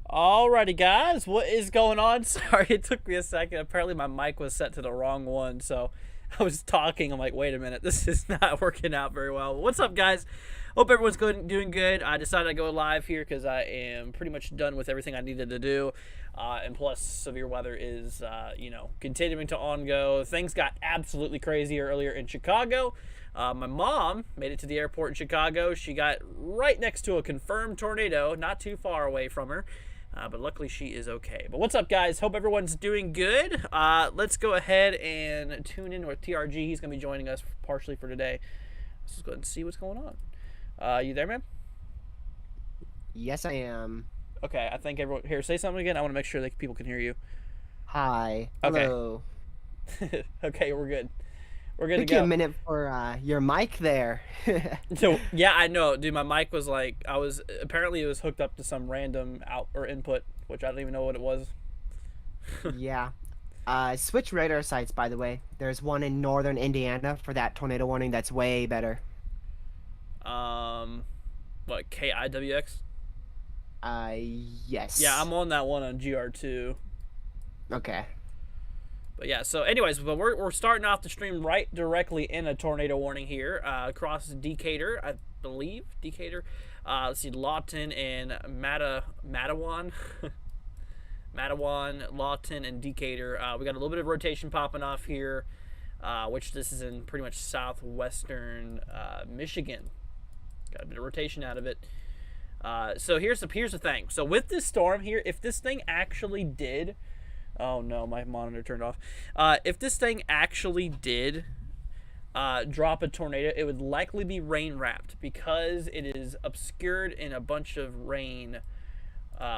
Alrighty guys, what is going on? Sorry, it took me a second. Apparently my mic was set to the wrong one, so I was talking. I'm like, wait a minute, this is not working out very well. What's up guys? Hope everyone's doing good. I decided to go live here because I am pretty much done with everything I needed to do. And plus, severe weather is, continuing to on-go. Things got absolutely crazy earlier in Chicago. My mom made it to the airport in Chicago. She got right next to a confirmed tornado, not too far away from her. But luckily she is okay. But what's up guys? Hope everyone's doing good. Let's go ahead and tune in with TRG. He's going to be joining us partially for today. Let's just go ahead and see what's going on. You there, man? Yes, I am. Okay, I think everyone... Here, say something again. I want to make sure that people can hear you. Hi. Okay. Hello. Okay, we're good. We're good to Took go. you a minute for your mic there. So, yeah, I know. Dude, my mic was like... Apparently, it was hooked up to some random out or input, which I don't even know what it was. Yeah. Switch radar sites, by the way. There's one in northern Indiana for that tornado warning that's way better. What, KIWX? Yes. Yeah, I'm on that one on GR2. Okay. But yeah, so anyways, but we're starting off the stream right directly in a tornado warning here across Decatur, I believe. Decatur. Let's see, Lawton and Matawan. Matawan, Lawton, and Decatur. We got a little bit of rotation popping off here, which this is in pretty much southwestern Michigan. Got a bit of rotation out of it. So here's the thing. So with this storm here, if this thing actually did... Oh no, my monitor turned off. If this thing actually did drop a tornado, it would likely be rain wrapped because it is obscured in a bunch of rain,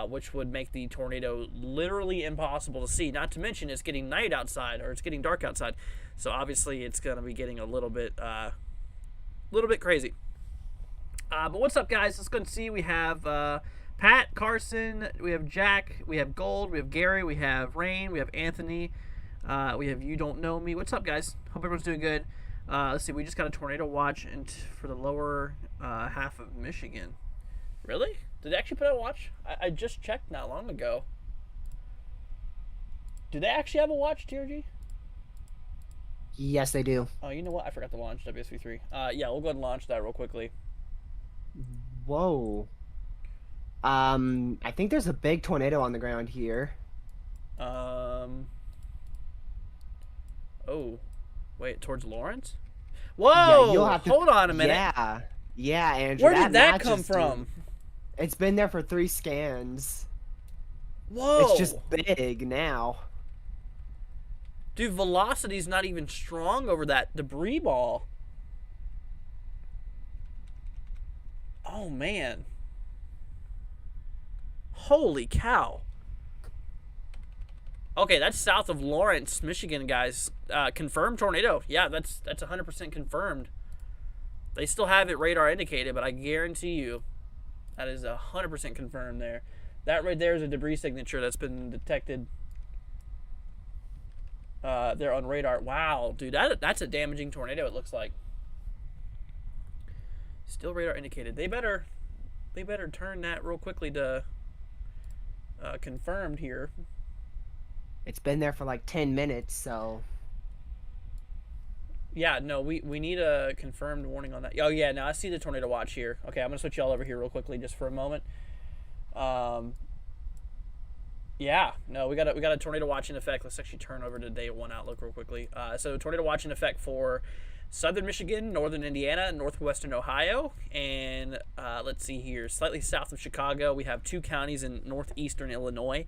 which would make the tornado literally impossible to see. Not to mention it's getting night outside, or it's getting dark outside. So obviously it's going to be getting a little bit crazy. But what's up, guys? Let's go and see. We have Pat, Carson, we have Jack, we have Gold, we have Gary, we have Rain, we have Anthony, we have You Don't Know Me. What's up, guys? Hope everyone's doing good. Let's see, we just got a tornado watch for the lower half of Michigan. Really? Did they actually put out a watch? I just checked not long ago. Do they actually have a watch, TRG? Yes, they do. Oh, you know what? I forgot to launch WSV3. Yeah, we'll go ahead and launch that real quickly. Whoa. I think there's a big tornado on the ground here. Oh, wait, towards Lawrence? Whoa! Yeah, you'll have to... Hold on a minute. Yeah, Andrew. Where did that come from? It's been there for 3 scans. Whoa! It's just big now. Dude, velocity's not even strong over that debris ball. Oh, man. Holy cow. Okay, that's south of Lawrence, Michigan, guys. Confirmed tornado. Yeah, that's 100% confirmed. They still have it radar indicated, but I guarantee you that is 100% confirmed there. That right there is a debris signature that's been detected there on radar. Wow, dude, that's a damaging tornado, it looks like. Still radar indicated. They better turn that real quickly to confirmed here. It's been there for like 10 minutes, so... Yeah, no, we need a confirmed warning on that. Oh, yeah, now I see the tornado watch here. Okay, I'm going to switch y'all over here real quickly just for a moment. Yeah, no, we got a tornado watch in effect. Let's actually turn over to day 1 outlook real quickly. So tornado watch in effect for southern Michigan, northern Indiana, northwestern Ohio, and let's see here, slightly south of Chicago, we have 2 counties in northeastern Illinois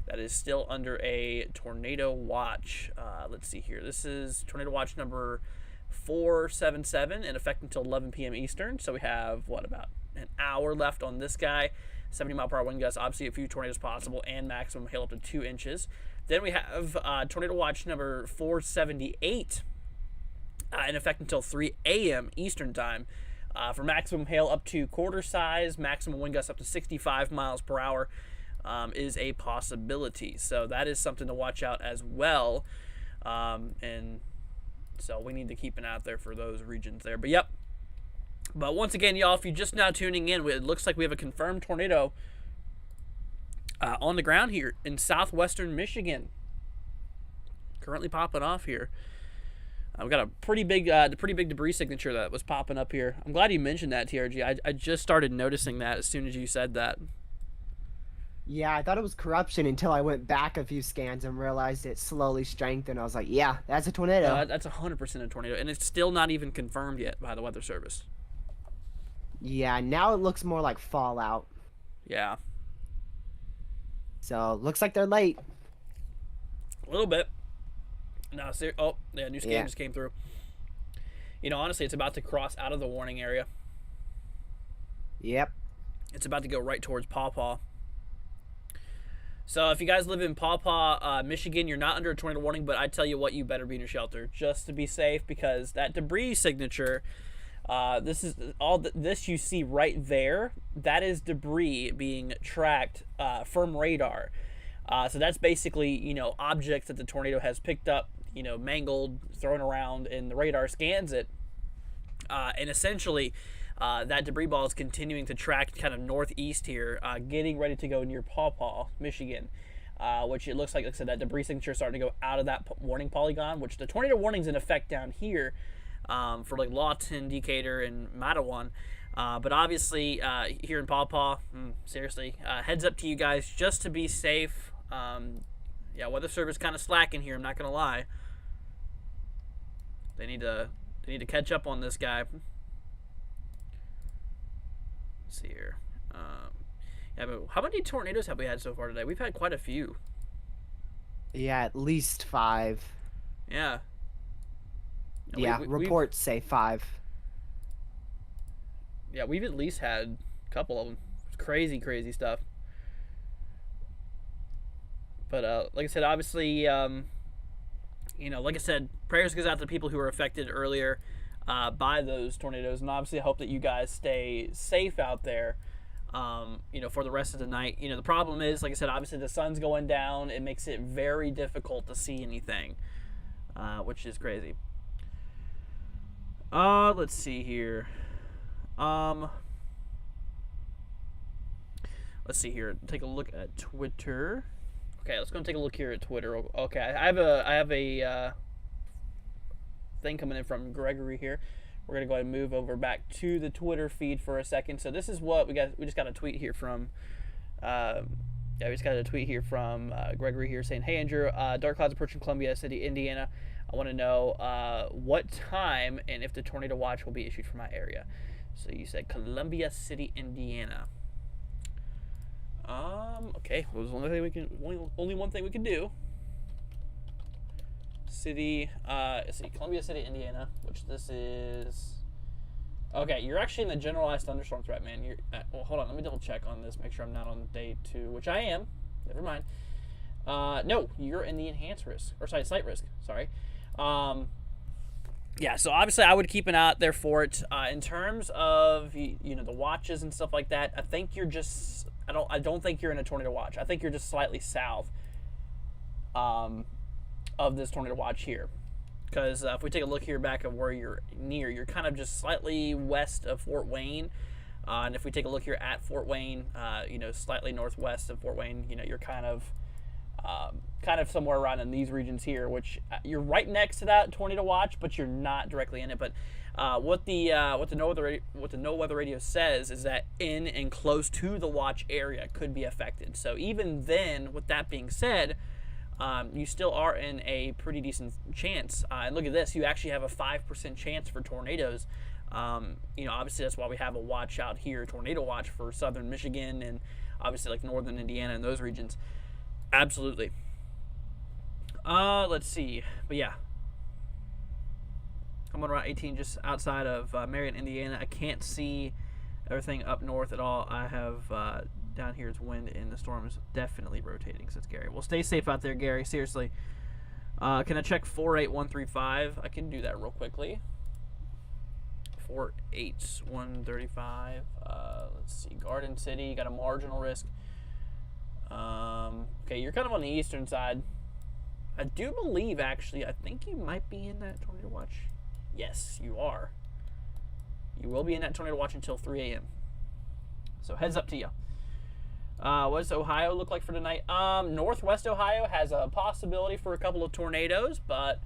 that is still under a tornado watch. Let's see here. This is tornado watch number 477 in effect until 11 p.m. Eastern. So we have, what, about an hour left on this guy. 70-mile-per-hour wind gusts, obviously a few tornadoes possible, and maximum hail up to 2 inches. Then we have tornado watch number 478 in effect until 3 a.m. Eastern time. For maximum hail up to quarter size, maximum wind gusts up to 65 miles per hour. Is a possibility. So that is something to watch out as well. And so we need to keep an eye out there for those regions there. But yep. But once again, y'all, if you're just now tuning in, it looks like we have a confirmed tornado on the ground here in southwestern Michigan. Currently popping off here. We've got a pretty big debris signature that was popping up here. I'm glad you mentioned that, TRG. I just started noticing that as soon as you said that. Yeah, I thought it was corruption until I went back a few scans and realized it slowly strengthened. I was like, yeah, that's a tornado. That's 100% a tornado, and it's still not even confirmed yet by the Weather Service. Yeah, now it looks more like fallout. Yeah. So, looks like they're late. A little bit. No, oh, yeah, new scan just came through. You know, honestly, it's about to cross out of the warning area. Yep. It's about to go right towards Paw Paw. So if you guys live in Paw Paw, Michigan, you're not under a tornado warning, but I tell you what, you better be in your shelter just to be safe, because that debris signature, this you see right there, that is debris being tracked from radar. So that's basically, you know, objects that the tornado has picked up, you know, mangled, thrown around, and the radar scans it. And essentially, that debris ball is continuing to track kind of northeast here, getting ready to go near Paw Paw, Michigan, which it looks like I said, that debris signature is starting to go out of that warning polygon, which the tornado warning's in effect down here for like Lawton, Decatur, and Matawan. But obviously, here in Paw Paw, seriously, heads up to you guys just to be safe. Yeah, Weather Service kind of slacking here, I'm not going to lie. They need to catch up on this guy. Let's see here. Yeah, but how many tornadoes have we had so far today? We've had quite a few. Yeah, at least 5. Yeah. No, yeah, reports say 5. Yeah, we've at least had a couple of them. Crazy, crazy stuff. But like I said, obviously, you know, like I said, prayers goes out to the people who were affected earlier by those tornadoes, and obviously I hope that you guys stay safe out there, you know, for the rest of the night. You know, the problem is, like I said, obviously the sun's going down. It makes it very difficult to see anything, which is crazy. Let's see here. Let's see here. Take a look at Twitter. Okay, let's go and take a look here at Twitter. Okay, I have a thing coming in from Gregory here. We're gonna go ahead and move over back to the Twitter feed for a second. So this is what we got. We just got a tweet here from. Yeah, we just got a tweet here from Gregory here saying, "Hey Andrew, dark clouds approaching Columbia City, Indiana. I want to know what time and if the tornado watch will be issued for my area." So you said Columbia City, Indiana. Okay, well, there's only one thing we can do. City. Let's see, Columbia City, Indiana, which this is. Okay, you're actually in the generalized thunderstorm threat, man. You're well, hold on, let me double check on this, make sure I'm not on day 2, which I am. Never mind. No, you're in the enhanced risk, or sorry, slight risk. Sorry. Yeah, so obviously I would keep an eye out there for it. In terms of you know the watches and stuff like that, I think you're just I don't think you're in a tornado watch. I think you're just slightly south of this tornado watch here. Because if we take a look here back of where you're near, you're kind of just slightly west of Fort Wayne. And if we take a look here at Fort Wayne, you know, slightly northwest of Fort Wayne, you know, you're kind of somewhere around in these regions here, which you're right next to that tornado watch, but you're not directly in it. But what the NOAA weather radio says is that in and close to the watch area could be affected. So even then, with that being said, you still are in a pretty decent chance. And look at this, you actually have a 5% chance for tornadoes. You know, obviously that's why we have a watch out here, tornado watch for southern Michigan and obviously like northern Indiana and those regions. Absolutely. Let's see. But yeah, I'm on Route 18 just outside of Marion, Indiana. I can't see everything up north at all. I have down here is wind and the storm is definitely rotating, says Gary. Well, stay safe out there, Gary. Seriously. Can I check 48135? I can do that real quickly. 48135. Let's see. Garden City, got a marginal risk. Okay, you're kind of on the eastern side. I do believe, actually, I think you might be in that tornado watch. Yes, you are. You will be in that tornado watch until 3 a.m. So heads up to you. What does Ohio look like for tonight? Northwest Ohio has a possibility for a couple of tornadoes, but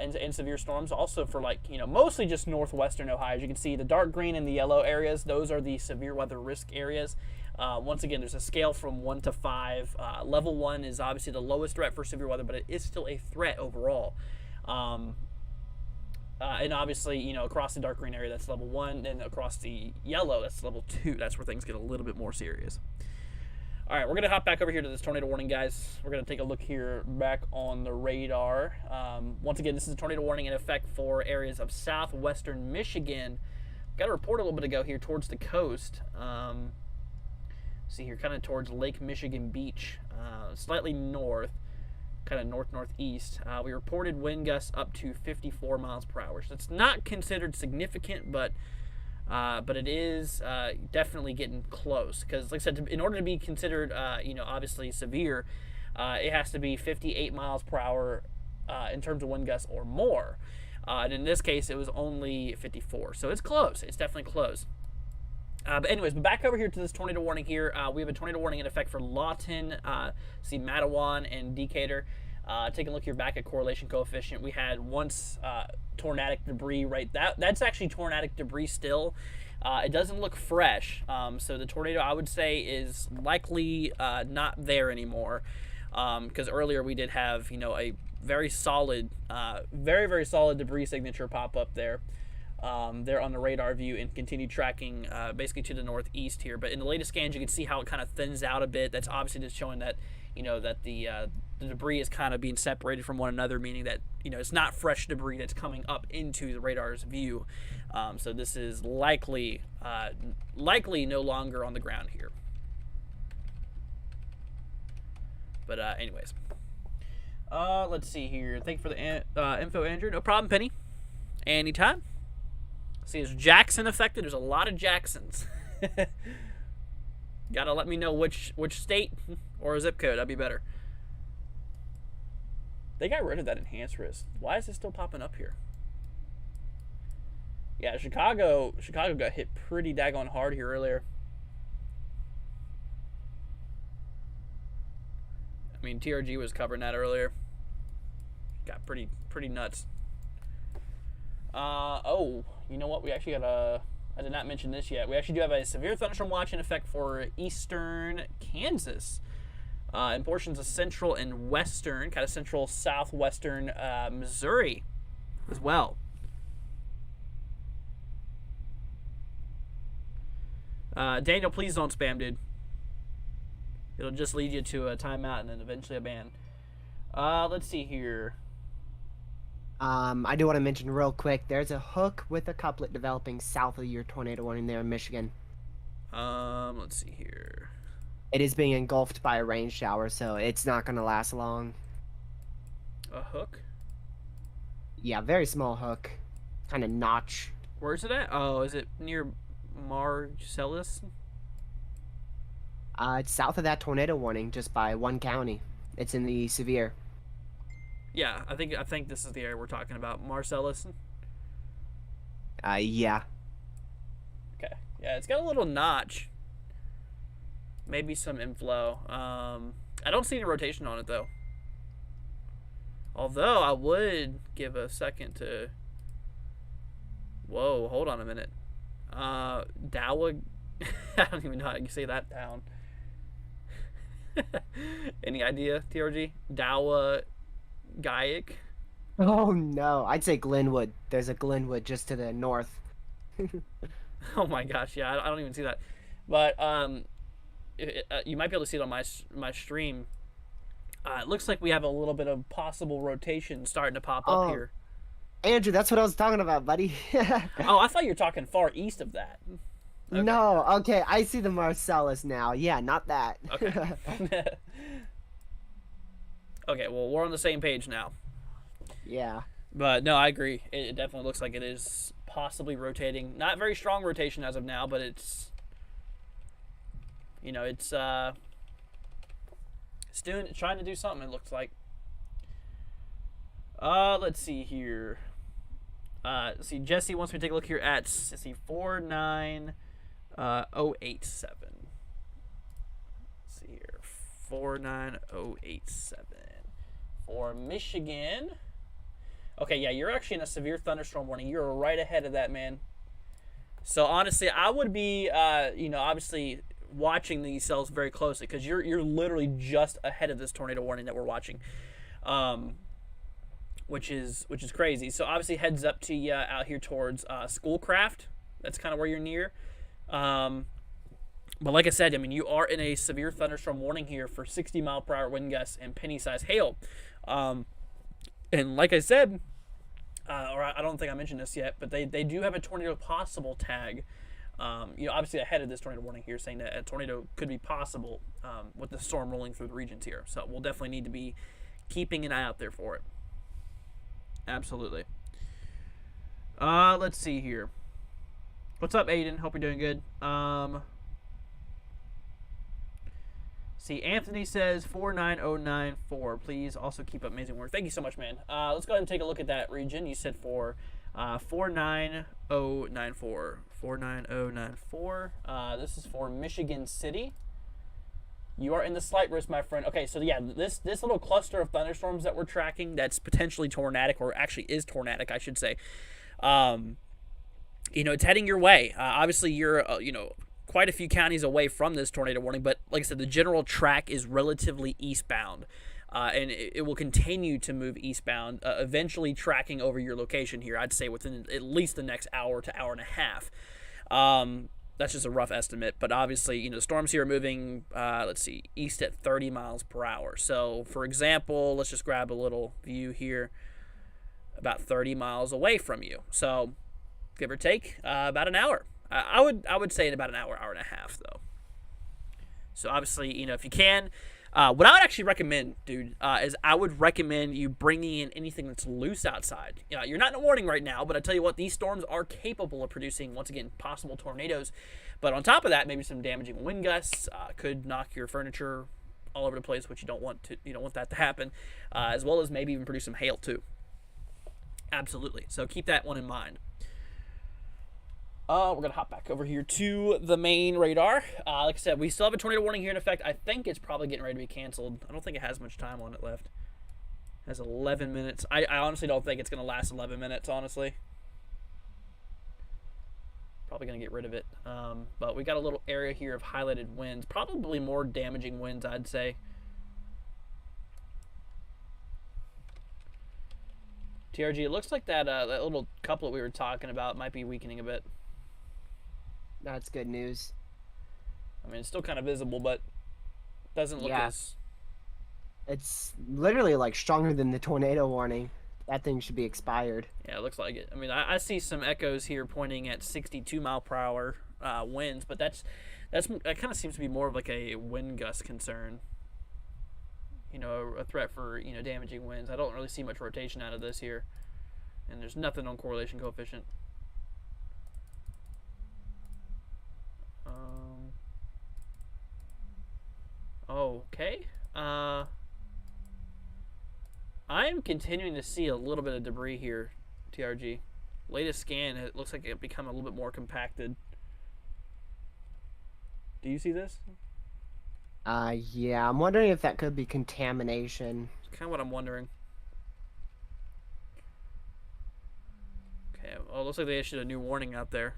in severe storms. Also for mostly just northwestern Ohio. As you can see, the dark green and the yellow areas, those are the severe weather risk areas. Once again, there's a scale from 1 to 5. Level 1 is obviously the lowest threat for severe weather, but it is still a threat overall. And obviously, across the dark green area, that's level 1. And across the yellow, that's level 2. That's where things get a little bit more serious. All right, we're going to hop back over here to this tornado warning, guys. We're going to take a look here back on the radar. Once again, this is a tornado warning in effect for areas of southwestern Michigan. Got a report a little bit ago here towards the coast. See here, kind of towards Lake Michigan Beach, slightly north, kind of north-northeast. We reported wind gusts up to 54 miles per hour. So it's not considered significant, but it is definitely getting close. Because, like I said, in order to be considered, obviously severe, it has to be 58 miles per hour in terms of wind gusts or more. And in this case, it was only 54. So it's close. It's definitely close. But anyways, back over here to this tornado warning here. We have a tornado warning in effect for Lawton, Matawan, and Decatur. Taking a look here back at correlation coefficient, we had once tornadic debris, right? That's actually tornadic debris still. It doesn't look fresh, so the tornado, I would say, is likely not there anymore. Because earlier we did have, a very solid, very solid debris signature pop up there. There on the radar view and continue tracking basically to the northeast here. But in the latest scans, you can see how it kind of thins out a bit. That's obviously just showing that, that the debris is kind of being separated from one another, meaning that, it's not fresh debris that's coming up into the radar's view. So this is likely no longer on the ground here. But anyways, let's see here. Thank you for the info, Andrew. No problem, Penny. Anytime. See, is Jackson affected? There's a lot of Jacksons. Gotta let me know which state or zip code. That'd be better. They got rid of that enhanced risk. Why is it still popping up here? Yeah, Chicago got hit pretty daggone hard here earlier. I mean, TRG was covering that earlier. Got pretty nuts. Oh, you know what? We actually got I did not mention this yet. We actually do have a severe thunderstorm watch in effect for eastern Kansas and portions of central and western, kind of central southwestern Missouri as well. Daniel, please don't spam, dude. It'll just lead you to a timeout and then eventually a ban. Let's see here. I do want to mention real quick, there's a hook with a couplet developing south of your tornado warning there in Michigan. Let's see here. It is being engulfed by a rain shower, so it's not going to last long. A hook? Yeah, very small hook. Kind of notch. Where's it at? Oh, is it near Marcellus? It's south of that tornado warning, just by one county. It's in the severe. Yeah, I think this is the area we're talking about. Marcellus. Yeah. Okay. Yeah, it's got a little notch. Maybe some inflow. I don't see any rotation on it though. Although I would give a second to. Whoa, hold on a minute. Dawa. I don't even know how to say that down. Any idea, TRG? Dawa Gaic? Oh no, I'd say Glenwood. There's a Glenwood just to the north. Oh my gosh, yeah, I don't even see that. But you might be able to see it on my stream. It looks like we have a little bit of possible rotation starting to pop up here. Andrew, that's what I was talking about, buddy. Oh, I thought you were talking far east of that. Okay. No, okay, I see the Marcellus now. Yeah, not that. Okay. Okay, well, we're on the same page now. Yeah. But no, I agree. It definitely looks like it is possibly rotating. Not very strong rotation as of now, but it's it's trying to do something, it looks like. Let's see here. See, Jesse wants me to take a look here at 49087. Let's see here. 49087 for Michigan. Okay, yeah, you're actually in a severe thunderstorm warning. You're right ahead of that, man. So honestly, I would be, obviously watching these cells very closely because you're literally just ahead of this tornado warning that we're watching, which is crazy. So obviously, heads up to you out here towards Schoolcraft. That's kind of where you're near. But like I said, I mean, you are in a severe thunderstorm warning here for 60-mile-per-hour wind gusts and penny-sized hail. And like I said, or I don't think I mentioned this yet, but they do have a tornado possible tag. Obviously ahead of this tornado warning here, saying that a tornado could be possible with the storm rolling through the regions here. So we'll definitely need to be keeping an eye out there for it. Absolutely. Let's see here. What's up, Aiden? Hope you're doing good. See, Anthony says 49094. Please also keep up amazing work. Thank you so much, man. Let's go ahead and take a look at that region. You said for 49094. 49094. This is for Michigan City. You are in the slight risk, my friend. Okay, so yeah, this little cluster of thunderstorms that we're tracking that's potentially tornadic, or actually is tornadic, I should say. It's heading your way. Obviously, you're quite a few counties away from this tornado warning, but like I said, the general track is relatively eastbound, and it will continue to move eastbound, eventually tracking over your location here, I'd say within at least the next hour to hour and a half. That's just a rough estimate, but obviously, the storms here are moving, east at 30 miles per hour. So, for example, let's just grab a little view here, about 30 miles away from you. So, give or take, about an hour. I would say in about an hour, hour and a half, though. So obviously, if you can, what I would actually recommend, dude, is I would recommend you bringing in anything that's loose outside. You're not in a warning right now, but I tell you what, these storms are capable of producing, once again, possible tornadoes. But on top of that, maybe some damaging wind gusts could knock your furniture all over the place, which you don't want that to happen, as well as maybe even produce some hail too. Absolutely. So keep that one in mind. We're going to hop back over here to the main radar. Like I said, we still have a tornado warning here in effect. I think it's probably getting ready to be canceled. I don't think it has much time on it left. It has 11 minutes. I honestly don't think it's going to last 11 minutes, honestly. Probably going to get rid of it. But we got a little area here of highlighted winds. Probably more damaging winds, I'd say. TRG, it looks like that little couplet we were talking about might be weakening a bit. That's good news. I mean, it's still kind of visible, but doesn't look as... It's literally like stronger than the tornado warning. That thing should be expired. Yeah, it looks like it. I mean, I see some echoes here pointing at 62 mile per hour winds, but that kind of seems to be more of like a wind gust concern. A threat for damaging winds. I don't really see much rotation out of this here, and there's nothing on correlation coefficient. Okay. I'm continuing to see a little bit of debris here, TRG. Latest scan, it looks like it become a little bit more compacted. Do you see this? Yeah, I'm wondering if that could be contamination. It's kind of what I'm wondering. Okay, well, it looks like they issued a new warning out there.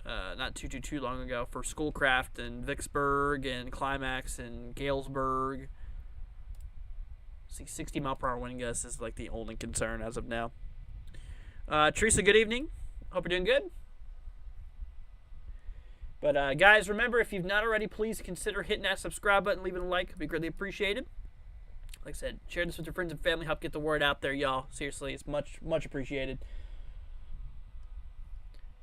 Not too long ago for Schoolcraft and Vicksburg and Climax and Galesburg. See, 60 mile per hour wind gusts is like the only concern as of now. Teresa, good evening. Hope you're doing good. But guys, remember, if you've not already, please consider hitting that subscribe button, leaving a like. It'd be greatly appreciated. Like I said, share this with your friends and family. Help get the word out there, y'all. Seriously, it's much appreciated.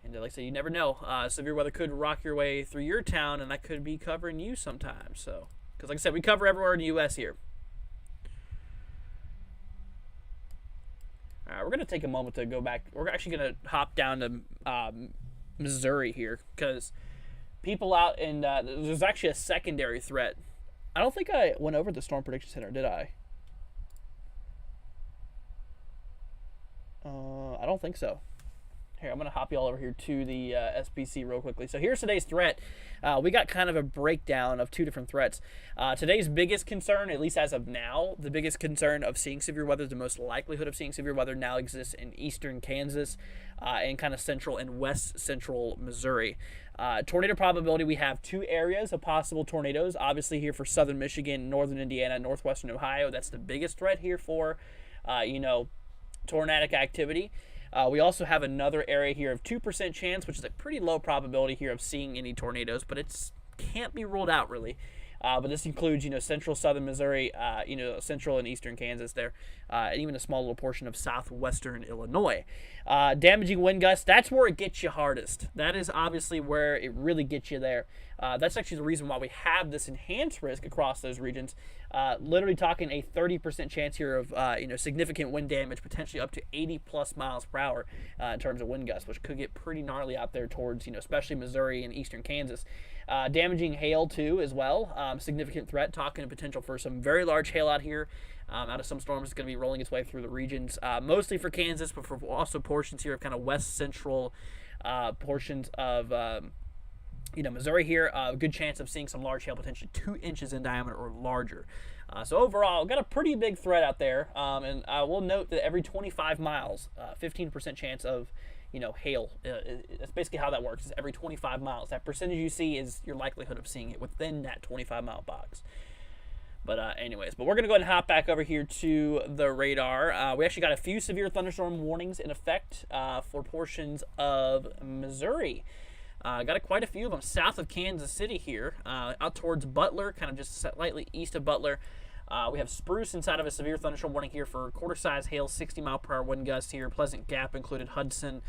And like I said, you never know. Severe weather could rock your way through your town, and that could be covering you sometimes. So, because like I said, we cover everywhere in the U.S. here. All right, we're going to take a moment to go back. We're actually going to hop down to Missouri here, because people out in there's actually a secondary threat. I don't think I went over the Storm Prediction Center, did I? I don't think so. Here, I'm going to hop you all over here to the SPC real quickly. So here's today's threat. We got kind of a breakdown of two different threats. Today's biggest concern, at least as of now, the biggest concern of seeing severe weather, the most likelihood of seeing severe weather now exists in eastern Kansas and kind of central and west central Missouri. Tornado probability, we have two areas of possible tornadoes. Obviously here for southern Michigan, northern Indiana, northwestern Ohio. That's the biggest threat here for, tornadic activity. We also have another area here of 2% chance, which is a pretty low probability here of seeing any tornadoes, but it can't be ruled out really. But this includes, central southern Missouri, central and eastern Kansas there, and even a small little portion of southwestern Illinois. Damaging wind gusts, that's where it gets you hardest. That is obviously where it really gets you there. That's actually the reason why we have this enhanced risk across those regions. Literally talking a 30% chance here of, significant wind damage, potentially up to 80 plus miles per hour in terms of wind gusts, which could get pretty gnarly out there towards, especially Missouri and eastern Kansas. Damaging hail too as well. Significant threat, talking a potential for some very large hail out here. Out of some storms, it's going to be rolling its way through the regions, mostly for Kansas, but for also portions here of kind of west central portions of Missouri here. Good chance of seeing some large hail, potentially 2 inches in diameter or larger. So overall, got a pretty big threat out there, and I will note that every 25 miles, 15% chance of hail. That's basically how that works. Is every 25 miles. That percentage you see is your likelihood of seeing it within that 25-mile box. But anyways, we're going to go ahead and hop back over here to the radar. We actually got a few severe thunderstorm warnings in effect for portions of Missouri. Got quite a few of them south of Kansas City here, out towards Butler, kind of just slightly east of Butler. We have Spruce inside of a severe thunderstorm warning here for quarter-size hail, 60-mile-per-hour wind gusts here. Pleasant Gap included, Hudson.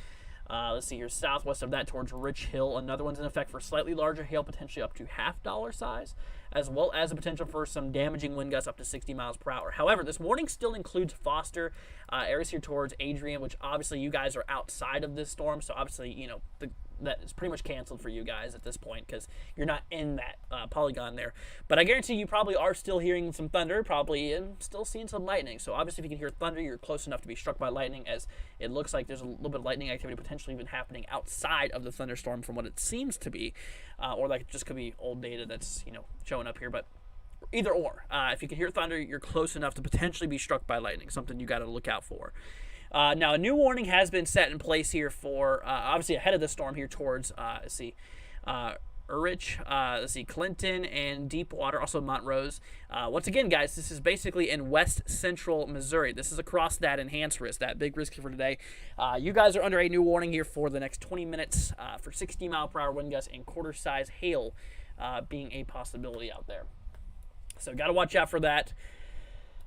Let's see here, southwest of that towards Rich Hill. Another one's in effect for slightly larger hail, potentially up to $half size, as well as the potential for some damaging wind gusts up to 60 miles per hour. However, this warning still includes Foster, areas here towards Adrian, which obviously you guys are outside of this storm, so obviously, that is pretty much canceled for you guys at this point because you're not in that polygon there. But I guarantee you probably are still hearing some thunder, probably, and still seeing some lightning. So obviously if you can hear thunder, you're close enough to be struck by lightning, as it looks like there's a little bit of lightning activity potentially even happening outside of the thunderstorm from what it seems to be. Or that just could be old data that's, showing up here. But either or, if you can hear thunder, you're close enough to potentially be struck by lightning, something you got to look out for. Now, a new warning has been set in place here for, obviously ahead of the storm here towards, Urich, Clinton, and Deepwater, also Montrose. Once again, guys, this is basically in west central Missouri. This is across that enhanced risk, that big risk for today. You guys are under a new warning here for the next 20 minutes for 60-mile-per-hour wind gusts and quarter-size hail being a possibility out there. So got to watch out for that.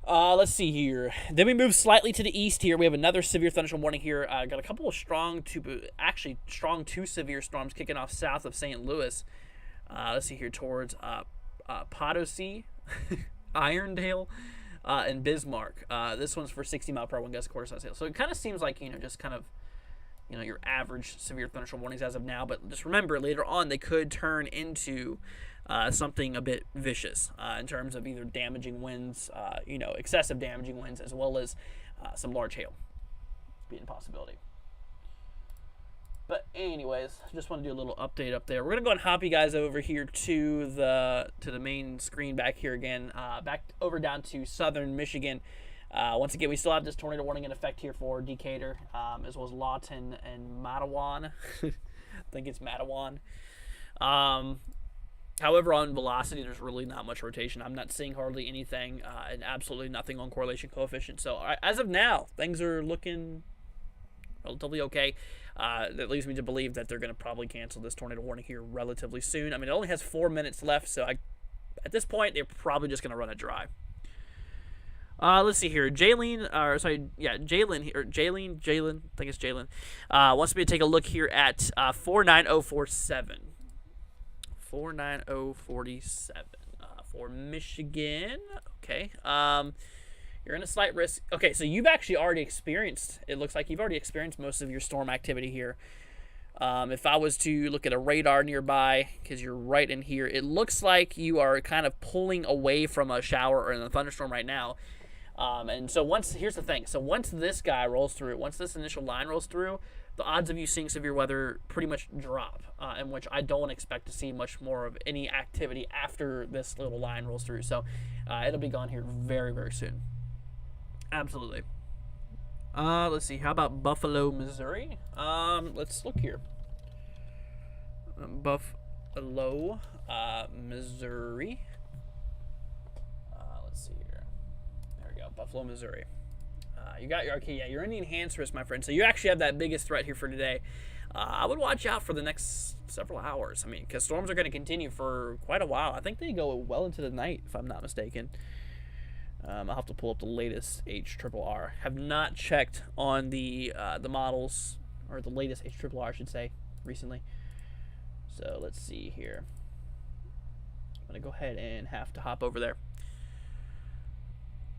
Let's see here. Then we move slightly to the east here. We have another severe thunderstorm warning here. Got a couple of strong to severe storms kicking off south of St. Louis. Let's see here towards Potosi, Irondale, and Bismarck. This one's for 60-mile-per-hour wind gusts, quarter size hail. So it kind of seems like, just kind of, your average severe thunderstorm warnings as of now. But just remember, later on, they could turn into something a bit vicious in terms of either damaging winds, excessive damaging winds, as well as some large hail being a possibility. But anyways, just want to do a little update up there. We're gonna go and hop you guys over here to the main screen back here again, back over down to southern Michigan. Once again, we still have this tornado warning in effect here for Decatur, as well as Lawton and Matawan. I think it's Matawan. However, on velocity, there's really not much rotation. I'm not seeing hardly anything, and absolutely nothing on correlation coefficient. So as of now, things are looking relatively okay. That leads me to believe that they're going to probably cancel this tornado warning here relatively soon. I mean, it only has 4 minutes left, so at this point, they're probably just going to run it dry. Let's see here. Jalen, I think it's Jalen, wants me to take a look here at 49047. 49047 for Michigan. Okay. You're in a slight risk. Okay, so you've actually already experienced, it looks like you've already experienced most of your storm activity here. If I was to look at a radar nearby, because you're right in here, it looks like you are kind of pulling away from a shower or in a thunderstorm right now. And so here's the thing. So once this guy rolls through, once this initial line rolls through, the odds of you seeing severe weather pretty much drop, in which I don't expect to see much more of any activity after this little line rolls through. So it'll be gone here very, very soon. Absolutely. Let's see. How about Buffalo, Missouri? Let's look here. Buffalo, Missouri. Let's see here. There we go. Buffalo, Missouri. You're in the enhanced risk, my friend. So you actually have that biggest threat here for today. I would watch out for the next several hours. I mean, because storms are going to continue for quite a while. I think they go well into the night, if I'm not mistaken. I'll have to pull up the latest HRRR. Have not checked on the models, or the latest HRRR, I should say, recently. So let's see here. I'm going to go ahead and have to hop over there.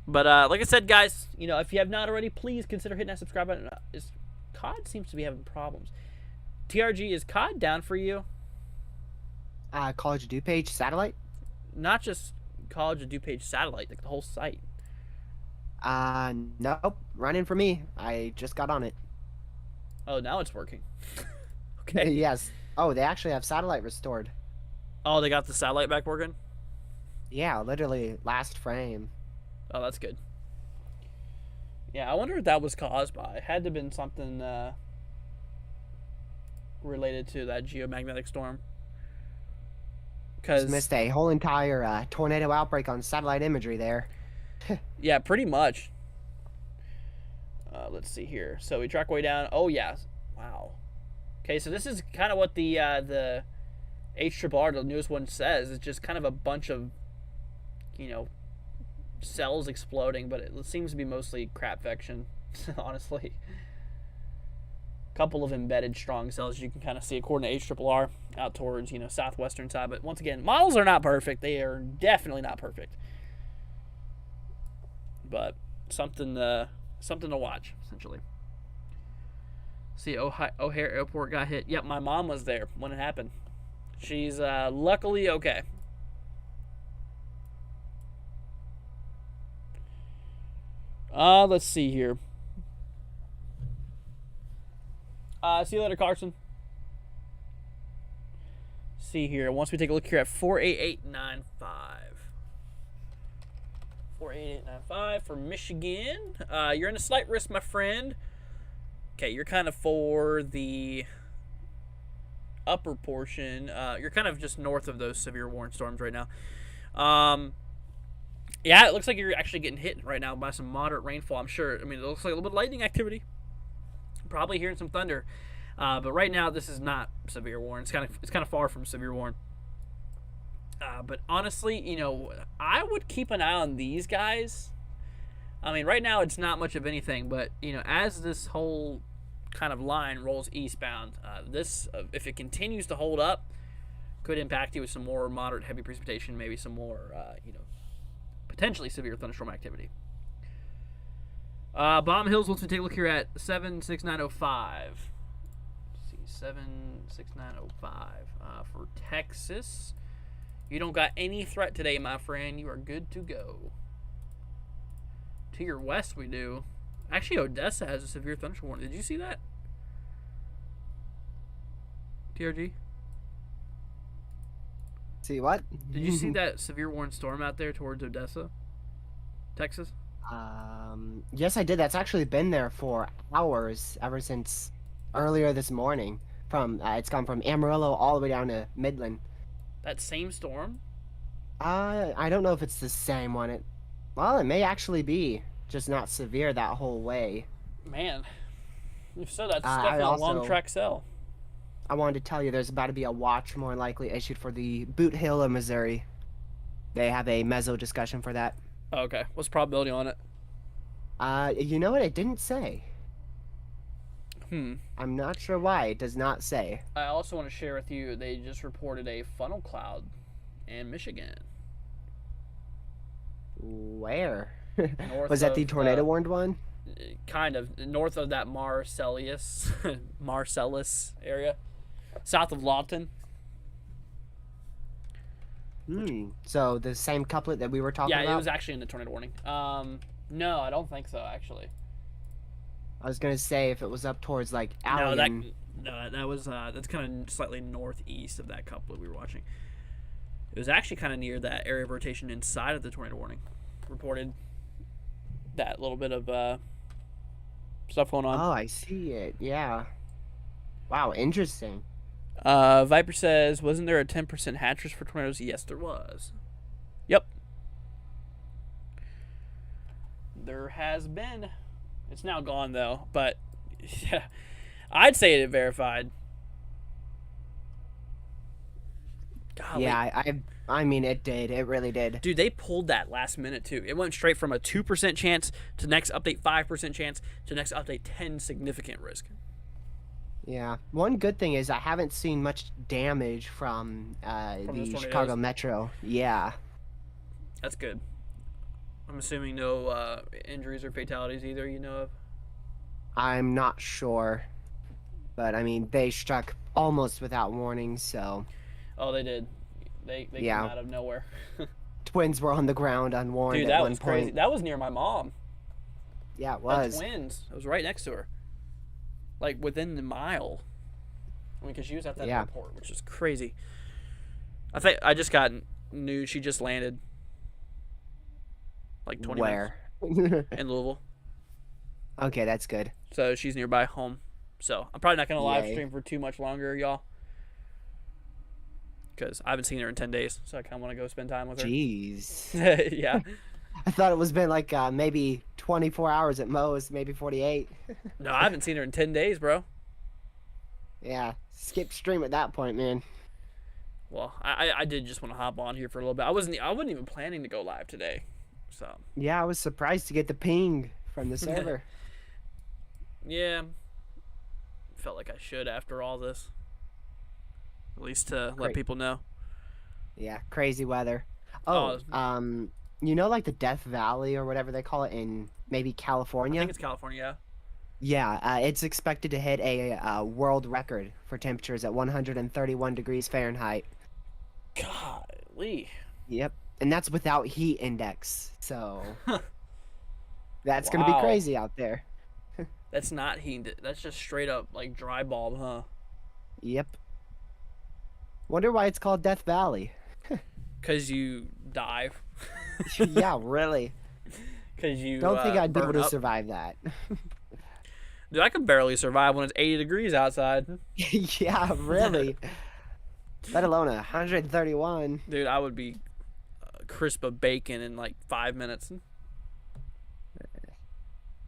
But like I said, guys, if you have not already, please consider hitting that subscribe button. COD seems to be having problems. TRG, is COD down for you? College of DuPage satellite? Not just College of DuPage satellite, like the whole site. Nope. Running for me. I just got on it. Oh, now it's working. Okay. Yes. Oh, they actually have satellite restored. Oh, they got the satellite back working? Yeah, literally last frame. Oh, that's good. Yeah, I wonder if that was caused by. It had to have been something related to that geomagnetic storm. Just missed a whole entire tornado outbreak on satellite imagery there. Yeah, pretty much. Let's see here. So we track way down. Oh, yeah. Wow. Okay, so this is kind of what the HRRR, the newest one, says. It's just kind of a bunch of, cells exploding, but it seems to be mostly crapvection, honestly. A couple of embedded strong cells you can kind of see according to HRRR out towards, southwestern side. But once again, models are not perfect. They are definitely not perfect. But something to watch, essentially. See, O'Hare Airport got hit. Yep, my mom was there when it happened. She's luckily okay. Let's see here. See you later, Carson. See here. Once we take a look here at 48895. 48895 for Michigan. You're in a slight risk, my friend. Okay, you're kind of for the upper portion. You're kind of just north of those severe warning storms right now. Yeah, it looks like you're actually getting hit right now by some moderate rainfall, I'm sure. I mean, it looks like a little bit of lightning activity. Probably hearing some thunder. But right now, this is not severe warning. It's kind of far from severe warning. But honestly, I would keep an eye on these guys I mean, right now it's not much of anything, but as this whole kind of line rolls eastbound, this if it continues to hold up, could impact you with some more moderate heavy precipitation, maybe some more potentially severe thunderstorm activity. Bomb Hills wants to take a look here at 76905. Let's see, 76905 for Texas. You don't got any threat today, my friend. You are good to go. To your west, we do. Actually, Odessa has a severe thunderstorm warning. Did you see that? TRG? See what? Did you see that severe warning storm out there towards Odessa, Texas? Yes, I did. That's actually been there for hours ever since earlier this morning. It's gone from Amarillo all the way down to Midland. That same storm? I don't know if it's the same one. Well, it may actually be, just not severe that whole way. Man, if so, that's definitely a long track cell. I wanted to tell you there's about to be a watch more likely issued for the Boot Hill of Missouri. They have a mezzo discussion for that. Oh, okay. What's the probability on it? You know what? It didn't say. I'm not sure why. It does not say. I also want to share with you, they just reported a funnel cloud in Michigan. Where? Was that the tornado warned one? Kind of. North of that Marcellus area. South of Lawton. So the same couplet that we were talking about? Yeah, it was actually in the tornado warning. No, I don't think so, actually. I was gonna say if it was up towards like Allen. That was that's kind of slightly northeast of that couplet we were watching. It was actually kind of near that area of rotation inside of the tornado warning. Reported that little bit of stuff going on. Oh, I see it. Yeah. Wow, interesting. Viper says, wasn't there a 10% hatch risk for tornadoes? Yes, there was. Yep. There has been. It's now gone, though. But, yeah, I'd say it verified. Golly. Yeah, I mean, it did. It really did. Dude, they pulled that last minute, too. It went straight from a 2% chance to next update 5% chance to next update 10 significant risk. Yeah. One good thing is I haven't seen much damage from the Chicago Metro. Yeah. That's good. I'm assuming no injuries or fatalities either, you know of? I'm not sure. But, I mean, they struck almost without warning, so... Oh, they did. They came out of nowhere. Twins were on the ground unwarned Dude, at one was point. crazy. That was near my mom. Yeah, it was. The twins. It was right next to her. Like, within the mile. I mean, because she was at that airport, which is crazy. I think I just got news she just landed. Like 20 minutes. In Louisville. Okay, that's good. So she's nearby home. So I'm probably not going to live stream for too much longer, y'all. Because I haven't seen her in 10 days, so I kind of want to go spend time with her. Jeez. Yeah. I thought it was been like maybe 24 hours at most, maybe 48. No, I haven't seen her in 10 days, bro. Yeah, skip stream at that point, man. Well, I did just want to hop on here for a little bit. I wasn't even planning to go live today, so. Yeah, I was surprised to get the ping from the server. Yeah. Felt like I should after all this. At least to let people know. Yeah, crazy weather. Oh, you know, like the Death Valley or whatever they call it in maybe California? I think it's California, yeah. Yeah, it's expected to hit a world record for temperatures at 131 degrees Fahrenheit. Golly. Yep, and that's without heat index, so that's going to be crazy out there. That's not heat. That's just straight up, like, dry bulb, huh? Yep. Wonder why it's called Death Valley. Because you die. Yeah, really. Because you don't think I'd be able to survive that. Dude, I could barely survive when it's 80 degrees outside. Yeah, really. Let alone 131. Dude, I would be crisp of bacon in like 5 minutes.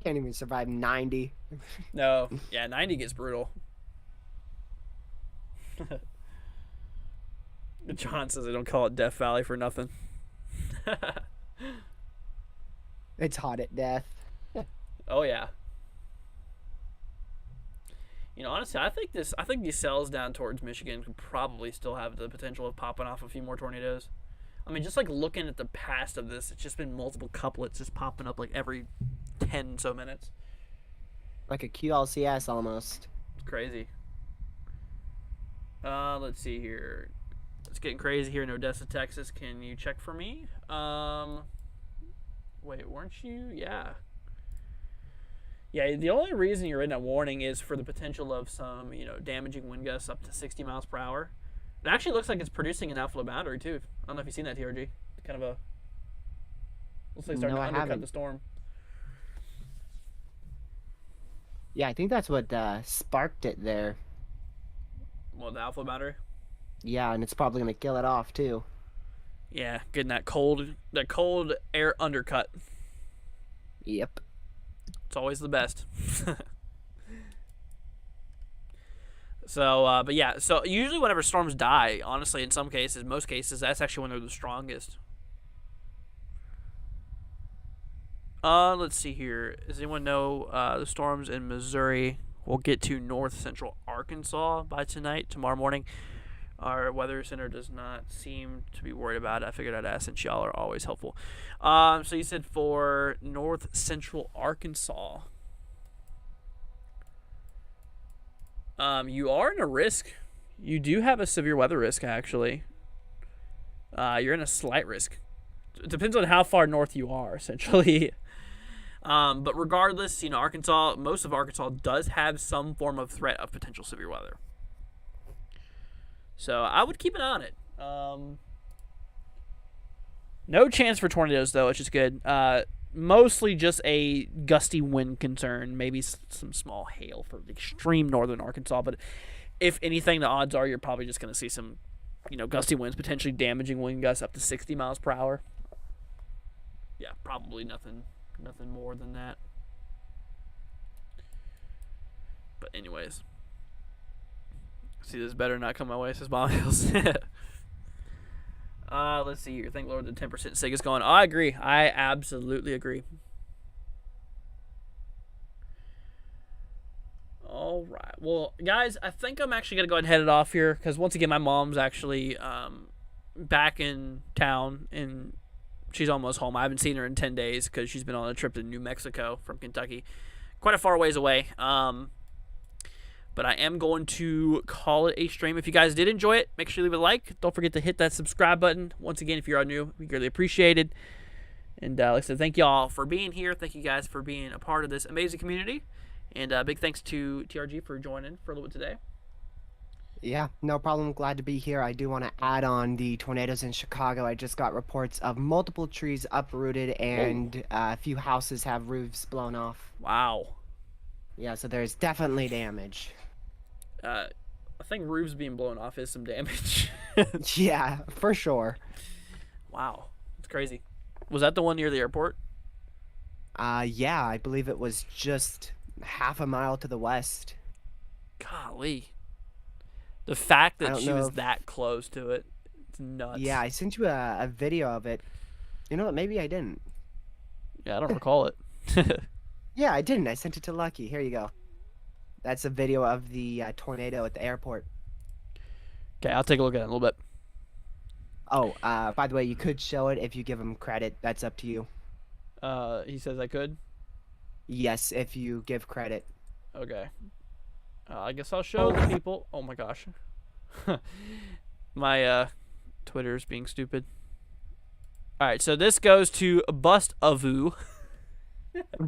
Can't even survive 90. No, yeah, 90 gets brutal. John says they don't call it Death Valley for nothing. It's hot at death. Oh yeah. Honestly, I think these cells down towards Michigan could probably still have the potential of popping off a few more tornadoes. I mean, just like looking at the past of this, it's just been multiple couplets just popping up like every 10 so minutes. Like a QLCS almost. It's crazy. Let's see here. It's getting crazy here in Odessa, Texas. Can you check for me? Wait, weren't you? Yeah. Yeah, the only reason you're in a warning is for the potential of some, damaging wind gusts up to 60 miles per hour. It actually looks like it's producing an outflow boundary, too. I don't know if you've seen that, TRG. Kind of a... Looks like it's starting to undercut the storm. Yeah, I think that's what sparked it there. Well, the outflow boundary? Yeah, and it's probably going to kill it off, too. Yeah, getting that cold air undercut. Yep. It's always the best. So, but yeah, so usually whenever storms die, honestly, in some cases, most cases, that's actually when they're the strongest. Let's see here. Does anyone know the storms in Missouri will get to north central Arkansas by tonight, tomorrow morning? Our weather center does not seem to be worried about it. I figured I'd ask since y'all are always helpful. So you said for north central Arkansas. You are in a risk. You do have a severe weather risk, actually. You're in a slight risk. It depends on how far north you are, essentially. But regardless, Arkansas, most of Arkansas does have some form of threat of potential severe weather. So I would keep an eye on it. No chance for tornadoes, though, which is good. Mostly just a gusty wind concern, maybe some small hail for extreme northern Arkansas. But if anything, the odds are you're probably just going to see some, gusty winds, potentially damaging wind gusts up to 60 miles per hour. Yeah, probably nothing more than that. But anyways. See, this better not come my way, says Bomb Hills. Let's see here. Thank Lord the 10% SIG is going. I agree. I absolutely agree. All right. Well, guys, I think I'm actually going to go ahead and head it off here because, once again, my mom's actually back in town and she's almost home. I haven't seen her in 10 days because she's been on a trip to New Mexico from Kentucky. Quite a far ways away. But I am going to call it a stream. If you guys did enjoy it, make sure you leave a like. Don't forget to hit that subscribe button. Once again, if you're new, we greatly appreciate it. And like I said, thank you all for being here. Thank you guys for being a part of this amazing community. And big thanks to TRG for joining for a little bit today. Yeah, no problem. Glad to be here. I do want to add on the tornadoes in Chicago. I just got reports of multiple trees uprooted and a few houses have roofs blown off. Wow. Yeah, so there's definitely damage. I think roofs being blown off is some damage. Yeah, for sure. Wow. It's crazy. Was that the one near the airport? Yeah, I believe it was just half a mile to the west. Golly. The fact that she was that close to it, it's nuts. Yeah, I sent you a video of it. You know what? Maybe I didn't. Yeah, I don't recall it. Yeah, I didn't. I sent it to Lucky. Here you go. That's a video of the tornado at the airport. Okay, I'll take a look at it in a little bit. Oh, by the way, you could show it if you give him credit. That's up to you. He says I could? Yes, if you give credit. Okay. I guess I'll show the people. Oh my gosh. My Twitter's being stupid. Alright, so this goes to Bust Avu.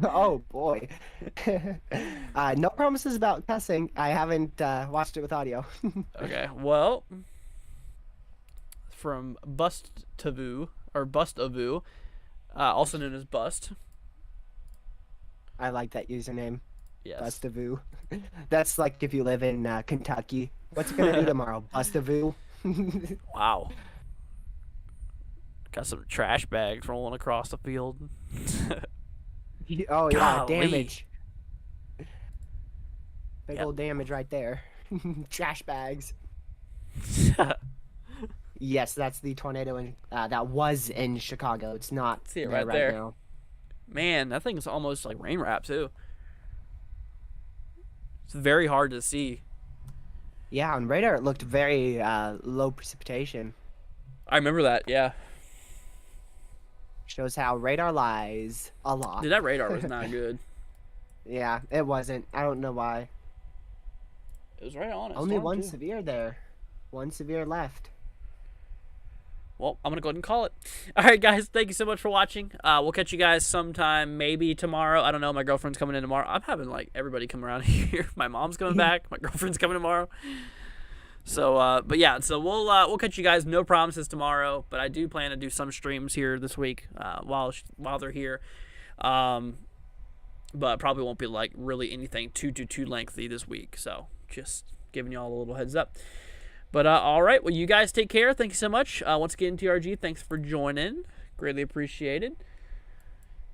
Oh boy. No promises about cussing. I haven't watched it with audio. Okay, well, from Bust Tavu, or Bust Avu, also known as Bust. I like that username. Yes. Bustavoo. That's like if you live in Kentucky. What's it gonna do tomorrow? Bustavoo. Wow. Got some trash bags rolling across the field. Oh yeah, Golly. damage. Big old damage right there. Trash bags. Yes, that's the tornado that was in Chicago. It's not See it there right there. now. Man, that thing's almost like rain wrap too. It's very hard to see. Yeah, on radar it looked very low precipitation. I remember that. Yeah. Shows how radar lies a lot. Dude, that radar was not good. Yeah, it wasn't. I don't know why. It was right on it. Only one severe there. One severe left. Well, I'm going to go ahead and call it. All right, guys. Thank you so much for watching. We'll catch you guys sometime, maybe tomorrow. I don't know. My girlfriend's coming in tomorrow. I'm having, like, everybody come around here. My mom's coming back. My girlfriend's coming tomorrow. So, but yeah. So, we'll catch you guys. No promises tomorrow. But I do plan to do some streams here this week while they're here. But probably won't be, like, really anything too lengthy this week. So, just giving y'all a little heads up. But all right, well, you guys take care. Thank you so much. Once again, TRG, thanks for joining. Greatly appreciated.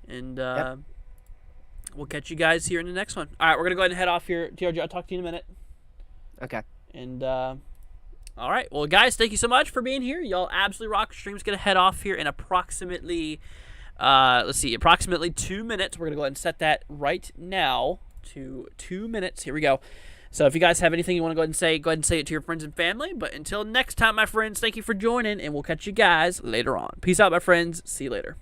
And we'll catch you guys here in the next one. All right, we're going to go ahead and head off here. TRG, I'll talk to you in a minute. Okay. And all right, well, guys, thank you so much for being here. Y'all absolutely rock. Stream's going to head off here in approximately, approximately 2 minutes. We're going to go ahead and set that right now to 2 minutes. Here we go. So if you guys have anything you want to go ahead and say it to your friends and family. But until next time, my friends, thank you for joining, and we'll catch you guys later on. Peace out, my friends. See you later.